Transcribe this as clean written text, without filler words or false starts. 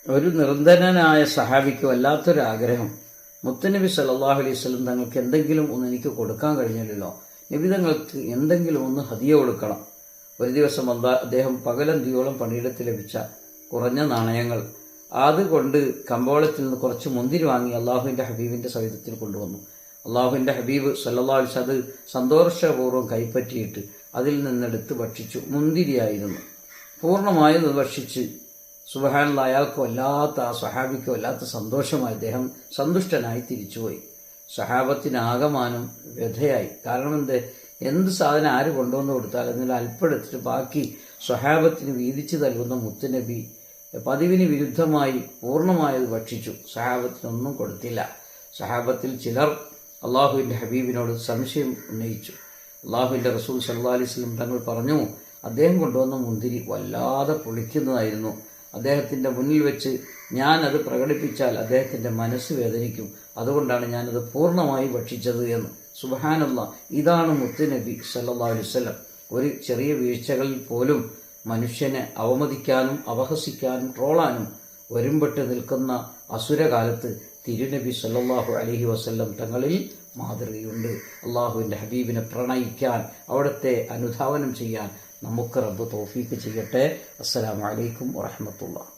ഒരു നിരന്തരനായ സഹാബിക്ക് വല്ലാത്തൊരാഗ്രഹം, മുത്തുനബി സല്ലല്ലാഹു അലൈഹി വസല്ലം തങ്ങൾക്ക് എന്തെങ്കിലും ഒന്ന് എനിക്ക് കൊടുക്കാൻ കഴിഞ്ഞില്ലല്ലോ, നബി തങ്ങൾക്ക് എന്തെങ്കിലും ഒന്ന് ഹദിയ കൊടുക്കണം. ഒരു ദിവസം അദ്ദേഹം പകലന്തിയോളം പണിയെടുത്ത് ലഭിച്ച കുറഞ്ഞ നാണയങ്ങൾ അതുകൊണ്ട് കമ്പോളത്തിൽ നിന്ന് കുറച്ച് മുന്തിരി വാങ്ങി അള്ളാഹുവിൻ്റെ ഹബീബിൻ്റെ സവിധത്തിൽ കൊണ്ടുവന്നു. അള്ളാഹുവിൻ്റെ ഹബീബ് സല്ലല്ലാഹു അലൈഹി വസല്ലം അത് സന്തോഷപൂർവ്വം കൈപ്പറ്റിയിട്ട് അതിൽ നിന്നെടുത്ത് ഭക്ഷിച്ചു. മുന്തിരിയായിരുന്നു. പൂർണ്ണമായും ഭക്ഷിച്ച് സുബ്ഹാനല്ലാഹ്, അയാൾക്ക് വല്ലാത്ത, ആ സഹാബിക്ക് വല്ലാത്ത സന്തോഷമായി. അദ്ദേഹം സന്തുഷ്ടനായി തിരിച്ചുപോയി. സഹാബത്തിനാകമാനം വ്യഥയായി. കാരണം എന്ത് സാധനം ആര് കൊണ്ടുവന്ന് കൊടുത്താൽ അതിൽ അല്പെടുത്തിട്ട് ബാക്കി സ്വഹാബത്തിന് വീതിച്ചു നൽകുന്ന മുത്തുനബി പതിവിന് വിരുദ്ധമായി പൂർണ്ണമായത് ഭക്ഷിച്ചു. സഹാബത്തിനൊന്നും കൊടുത്തില്ല. സഹാബത്തിൽ ചിലർ അള്ളാഹുവിൻ്റെ ഹബീബിനോട് സംശയം ഉന്നയിച്ചു. അള്ളാഹുവിൻ്റെ റസൂൽ സല്ലല്ലാഹു അലൈഹി വസല്ലം തങ്ങൾ പറഞ്ഞു, അദ്ദേഹം കൊണ്ടുവന്ന മുന്തിരി വല്ലാതെ പൊളിക്കുന്നതായിരുന്നു. അദ്ദേഹത്തിൻ്റെ മുന്നിൽ വെച്ച് ഞാനത് പ്രകടിപ്പിച്ചാൽ അദ്ദേഹത്തിൻ്റെ മനസ്സ് വേദനിക്കും. അതുകൊണ്ടാണ് ഞാനത് പൂർണ്ണമായി ഭക്ഷിച്ചത് എന്ന്. സുബ്ഹാനല്ലാഹ്, ഇതാണ് മുത്തുനബി സല്ലല്ലാഹു അലൈഹി വസല്ലം. ഒരു ചെറിയ വീഴ്ചകളിൽ പോലും മനുഷ്യനെ അവമതിക്കാനും അപഹസിക്കാനും ട്രോളാനും ഒരുമ്പെട്ട് നിൽക്കുന്ന അസുരകാലത്ത് തിരുനബി സല്ലല്ലാഹു അലൈഹി വസല്ലം തങ്ങളിൽ മാതൃകയുണ്ട്. അള്ളാഹുവിൻ്റെ ഹബീബിനെ പ്രണയിക്കാൻ, അവിടുത്തെ അനുധാവനം ചെയ്യാൻ നമുക്ക് റബ്ബ് തൗഫീക്ക് ചെയ്യട്ടെ. അസ്സലാമു അലൈക്കും വറഹ്മത്തുള്ളാഹി.